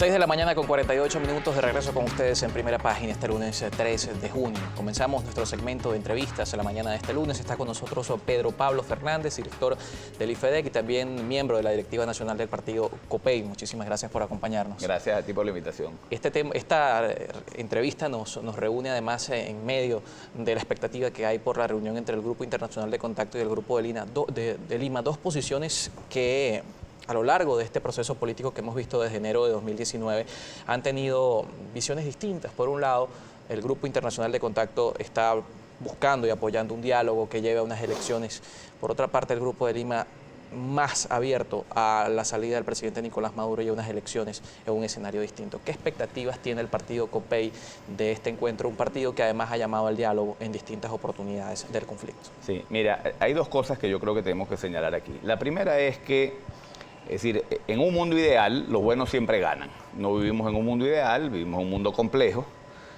6 de la mañana con 48 minutos de regreso con ustedes en Primera Página este lunes 13 de junio. Comenzamos nuestro segmento de entrevistas en la mañana de este lunes. Está con nosotros Pedro Pablo Fernández, director del IFEDEC y también miembro de la Directiva Nacional del Partido COPEI. Muchísimas gracias por acompañarnos. Gracias a ti por la invitación. Esta entrevista nos reúne además en medio de la expectativa que hay por la reunión entre el Grupo Internacional de Contacto y el Grupo de Lima, dos posiciones que a lo largo de este proceso político que hemos visto desde enero de 2019, han tenido visiones distintas. Por un lado, el Grupo Internacional de Contacto está buscando y apoyando un diálogo que lleve a unas elecciones. Por otra parte, el Grupo de Lima más abierto a la salida del presidente Nicolás Maduro y a unas elecciones en un escenario distinto. ¿Qué expectativas tiene el partido COPEI de este encuentro? Un partido que además ha llamado al diálogo en distintas oportunidades del conflicto. Sí, mira, hay dos cosas que yo creo que tenemos que señalar aquí. La primera es que, es decir, en un mundo ideal, los buenos siempre ganan. No vivimos en un mundo ideal, vivimos en un mundo complejo,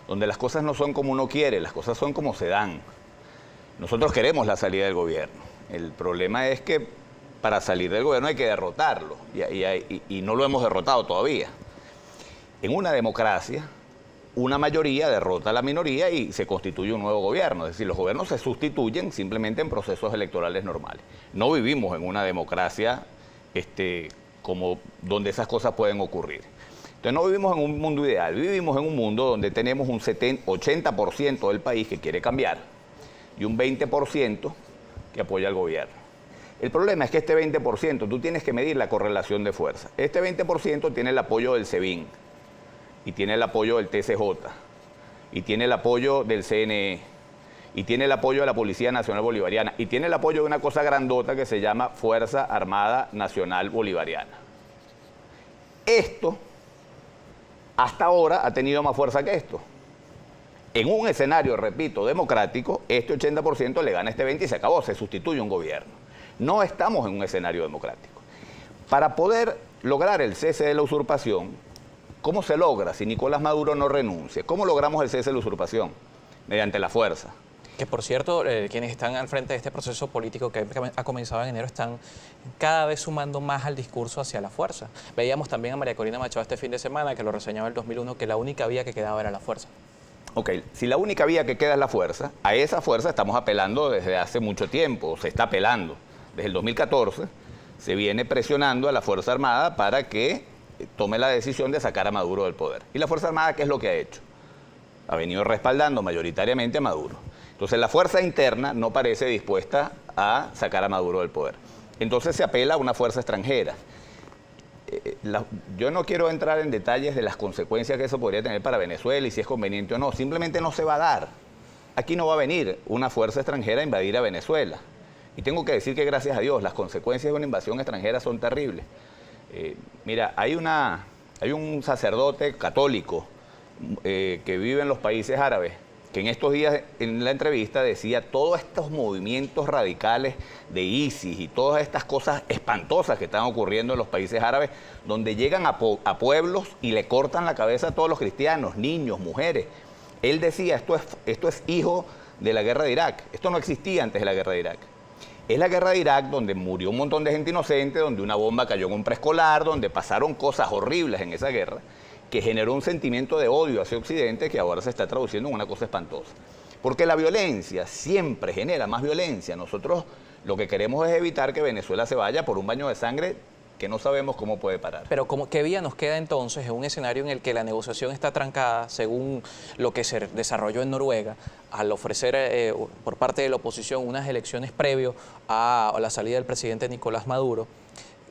donde las cosas no son como uno quiere, las cosas son como se dan. Nosotros queremos la salida del gobierno. El problema es que para salir del gobierno hay que derrotarlo, y no lo hemos derrotado todavía. En una democracia, una mayoría derrota a la minoría y se constituye un nuevo gobierno. Es decir, los gobiernos se sustituyen simplemente en procesos electorales normales. No vivimos en una democracia como donde esas cosas pueden ocurrir. Entonces no vivimos en un mundo ideal, vivimos en un mundo donde tenemos un 80% del país que quiere cambiar y un 20% que apoya al gobierno. El problema es que este 20% tú tienes que medir la correlación de fuerza. Este 20% tiene el apoyo del SEBIN y tiene el apoyo del TCJ y tiene el apoyo del CNE y tiene el apoyo de la Policía Nacional Bolivariana y tiene el apoyo de una cosa grandota que se llama Fuerza Armada Nacional Bolivariana. Esto, hasta ahora, ha tenido más fuerza que esto. En un escenario, repito, democrático, este 80% le gana a este 20% y se acabó, se sustituye un gobierno. No estamos en un escenario democrático. Para poder lograr el cese de la usurpación, ¿cómo se logra si Nicolás Maduro no renuncia? ¿Cómo logramos el cese de la usurpación? Mediante la fuerza. Que por cierto, quienes están al frente de este proceso político que ha comenzado en enero están cada vez sumando más al discurso hacia la fuerza. Veíamos también a María Corina Machado este fin de semana, que lo reseñaba en el 2001, que la única vía que quedaba era la fuerza. Ok, si la única vía que queda es la fuerza, a esa fuerza estamos apelando desde hace mucho tiempo, se está apelando. Desde el 2014 se viene presionando a la Fuerza Armada para que tome la decisión de sacar a Maduro del poder. ¿Y la Fuerza Armada qué es lo que ha hecho? Ha venido respaldando mayoritariamente a Maduro. Entonces la fuerza interna no parece dispuesta a sacar a Maduro del poder. Entonces se apela a una fuerza extranjera. Yo no quiero entrar en detalles de las consecuencias que eso podría tener para Venezuela y si es conveniente o no. Simplemente no se va a dar. Aquí no va a venir una fuerza extranjera a invadir a Venezuela. Y tengo que decir que gracias a Dios las consecuencias de una invasión extranjera son terribles. Mira, hay un sacerdote católico que vive en los países árabes, que en estos días en la entrevista decía todos estos movimientos radicales de ISIS y todas estas cosas espantosas que están ocurriendo en los países árabes, donde llegan a pueblos y le cortan la cabeza a todos los cristianos, niños, mujeres. Él decía, esto es hijo de la guerra de Irak. Esto no existía antes de la guerra de Irak. Es la guerra de Irak donde murió un montón de gente inocente, donde una bomba cayó en un preescolar, donde pasaron cosas horribles en esa guerra, que generó un sentimiento de odio hacia Occidente que ahora se está traduciendo en una cosa espantosa. Porque la violencia siempre genera más violencia. Nosotros lo que queremos es evitar que Venezuela se vaya por un baño de sangre que no sabemos cómo puede parar. Pero ¿qué vía nos queda entonces en un escenario en el que la negociación está trancada, según lo que se desarrolló en Noruega, al ofrecer por parte de la oposición unas elecciones previo a la salida del presidente Nicolás Maduro?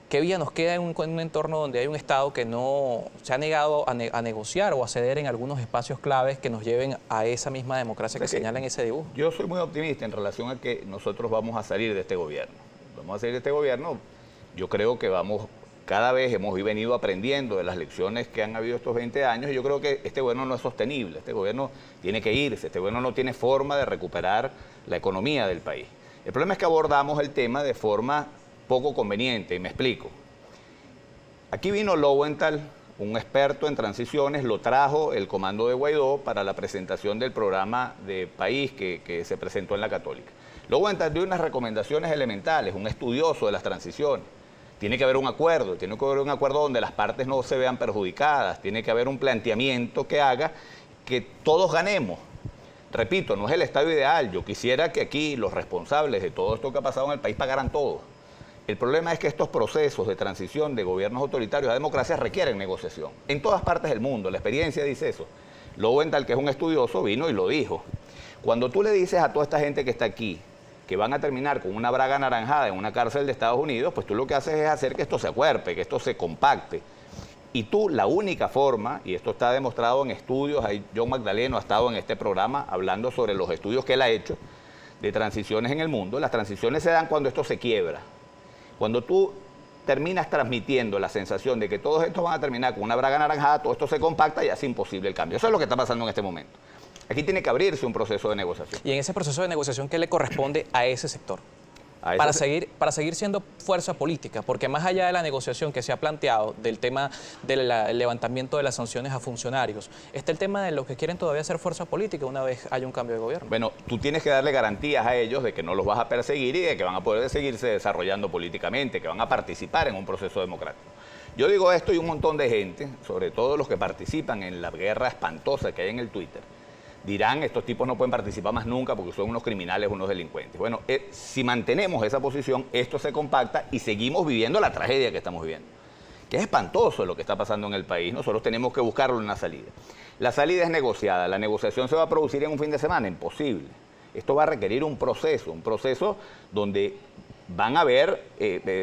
¿Qué vía nos queda en un entorno donde hay un Estado que no se ha negado a negociar o a ceder en algunos espacios claves que nos lleven a esa misma democracia que señala en ese dibujo? Yo soy muy optimista en relación a que nosotros vamos a salir de este gobierno. Vamos a salir de este gobierno. Yo creo que cada vez hemos venido aprendiendo de las lecciones que han habido estos 20 años y yo creo que este gobierno no es sostenible, este gobierno tiene que irse, este gobierno no tiene forma de recuperar la economía del país. El problema es que abordamos el tema de forma poco conveniente y me explico. Aquí vino Lowenthal, un experto en transiciones, lo trajo el comando de Guaidó para la presentación del programa de país que se presentó en la Católica. Lowenthal dio unas recomendaciones elementales, un estudioso de las transiciones. tiene que haber un acuerdo, tiene que haber un acuerdo donde las partes no se vean perjudicadas, tiene que haber un planteamiento que haga que todos ganemos. Repito, no es el estado ideal, yo quisiera que aquí los responsables de todo esto que ha pasado en el país pagaran todo. El problema es que estos procesos de transición de gobiernos autoritarios a democracias requieren negociación. En todas partes del mundo, la experiencia dice eso. Lowenthal, que es un estudioso, vino y lo dijo. Cuando tú le dices a toda esta gente que está aquí que van a terminar con una braga anaranjada en una cárcel de Estados Unidos, pues tú lo que haces es hacer que esto se acuerpe, que esto se compacte. Y tú, la única forma, y esto está demostrado en estudios, ahí John Magdaleno ha estado en este programa hablando sobre los estudios que él ha hecho de transiciones en el mundo, las transiciones se dan cuando esto se quiebra. Cuando tú terminas transmitiendo la sensación de que todos estos van a terminar con una braga anaranjada, todo esto se compacta y hace imposible el cambio. Eso es lo que está pasando en este momento. Aquí tiene que abrirse un proceso de negociación. Y en ese proceso de negociación, ¿qué le corresponde a ese sector? Para seguir siendo fuerza política, porque más allá de la negociación que se ha planteado del tema del levantamiento de las sanciones a funcionarios, está el tema de los que quieren todavía ser fuerza política una vez haya un cambio de gobierno. Bueno, tú tienes que darle garantías a ellos de que no los vas a perseguir y de que van a poder seguirse desarrollando políticamente, que van a participar en un proceso democrático. Yo digo esto y un montón de gente, sobre todo los que participan en la guerra espantosa que hay en el Twitter, dirán, estos tipos no pueden participar más nunca porque son unos criminales, unos delincuentes. Bueno, si mantenemos esa posición, esto se compacta y seguimos viviendo la tragedia que estamos viviendo. Que es espantoso lo que está pasando en el país. Nosotros tenemos que buscarle una salida. La salida es negociada. La negociación se va a producir en un fin de semana. Imposible. Esto va a requerir un proceso donde van a haber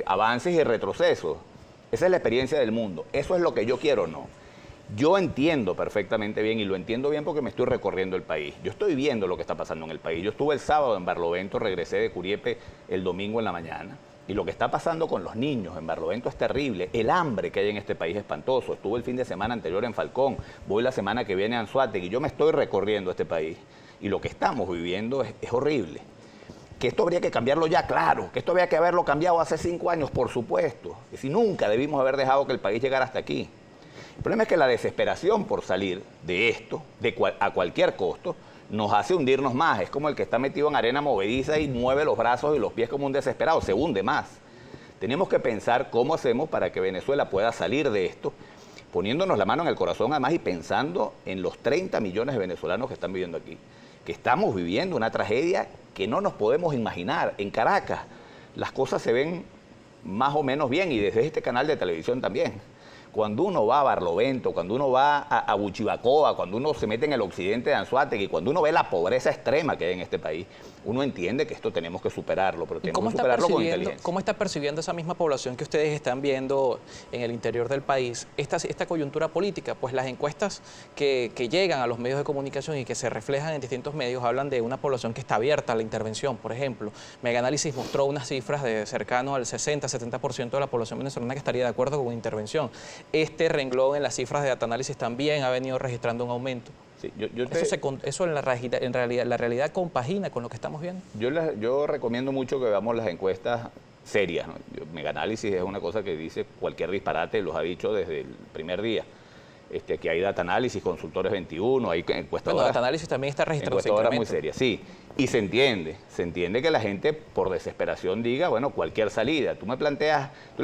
avances y retrocesos. Esa es la experiencia del mundo. Eso es lo que yo quiero o no. Yo entiendo perfectamente bien, y lo entiendo bien porque me estoy recorriendo el país. Yo estoy viendo lo que está pasando en el país. Yo estuve el sábado en Barlovento, regresé de Curiepe el domingo en la mañana. Y lo que está pasando con los niños en Barlovento es terrible. El hambre que hay en este país es espantoso. Estuve el fin de semana anterior en Falcón, voy la semana que viene a Anzoátegui. Yo me estoy recorriendo este país. Y lo que estamos viviendo es horrible. Que esto habría que cambiarlo ya, claro. Que esto habría que haberlo cambiado hace 5 años, por supuesto. Que si nunca debimos haber dejado que el país llegara hasta aquí. El problema es que la desesperación por salir de esto, a cualquier costo, nos hace hundirnos más. Es como el que está metido en arena movediza y mueve los brazos y los pies como un desesperado, se hunde más. Tenemos que pensar cómo hacemos para que Venezuela pueda salir de esto, poniéndonos la mano en el corazón además y pensando en los 30 millones de venezolanos que están viviendo aquí, que estamos viviendo una tragedia que no nos podemos imaginar. En Caracas las cosas se ven más o menos bien y desde este canal de televisión también. Cuando uno va a Barlovento, cuando uno va a Buchibacoa, cuando uno se mete en el occidente de Anzoátegui, cuando uno ve la pobreza extrema que hay en este país, uno entiende que esto tenemos que superarlo, pero tenemos que superarlo con inteligencia. ¿Cómo está percibiendo esa misma población que ustedes están viendo en el interior del país esta coyuntura política? Pues las encuestas que llegan a los medios de comunicación y que se reflejan en distintos medios hablan de una población que está abierta a la intervención. Por ejemplo, Megaanálisis mostró unas cifras de cercano al 60-70% de la población venezolana que estaría de acuerdo con una intervención. Este renglón en las cifras de Datanálisis también ha venido registrando un aumento. Sí, eso en la realidad compagina con lo que estamos viendo. Yo recomiendo mucho que veamos las encuestas serias, ¿no? Megaanálisis es una cosa que dice cualquier disparate, los ha dicho desde el primer día. Que hay Datanálisis, Consultores 21, hay encuestadoras. Bueno, Datanálisis también está registrando encuestadoras muy serias, sí. Y se entiende que la gente por desesperación diga, bueno, cualquier salida. Tú le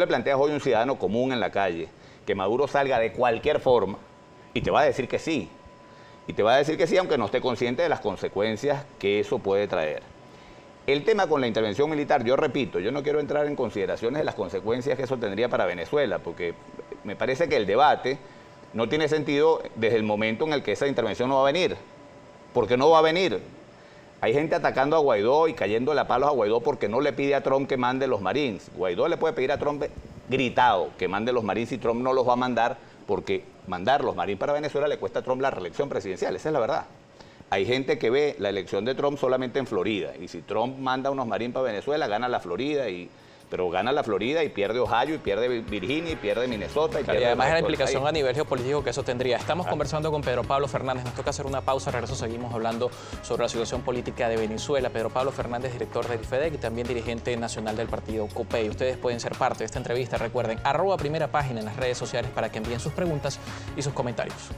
planteas hoy a un ciudadano común en la calle que Maduro salga de cualquier forma y te va a decir que sí. Y te va a decir que sí, aunque no esté consciente de las consecuencias que eso puede traer. El tema con la intervención militar, yo repito, yo no quiero entrar en consideraciones de las consecuencias que eso tendría para Venezuela, porque me parece que el debate no tiene sentido desde el momento en el que esa intervención no va a venir. Porque no va a venir. Hay gente atacando a Guaidó y cayéndole a palos a Guaidó porque no le pide a Trump que mande los Marines. Guaidó le puede pedir a Trump gritado que mande los Marines y Trump no los va a mandar porque mandar los Marines para Venezuela le cuesta a Trump la reelección presidencial. Esa es la verdad. Hay gente que ve la elección de Trump solamente en Florida. Y si Trump manda unos Marines para Venezuela, gana la Florida pero gana la Florida y pierde Ohio, y pierde Virginia, y pierde Minnesota. Y además la implicación a nivel geopolítico que eso tendría. Estamos conversando con Pedro Pablo Fernández. Nos toca hacer una pausa. Regreso, seguimos hablando sobre la situación política de Venezuela. Pedro Pablo Fernández, director del FEDEC y también dirigente nacional del partido COPEI. Ustedes pueden ser parte de esta entrevista. Recuerden, @primera página en las redes sociales para que envíen sus preguntas y sus comentarios.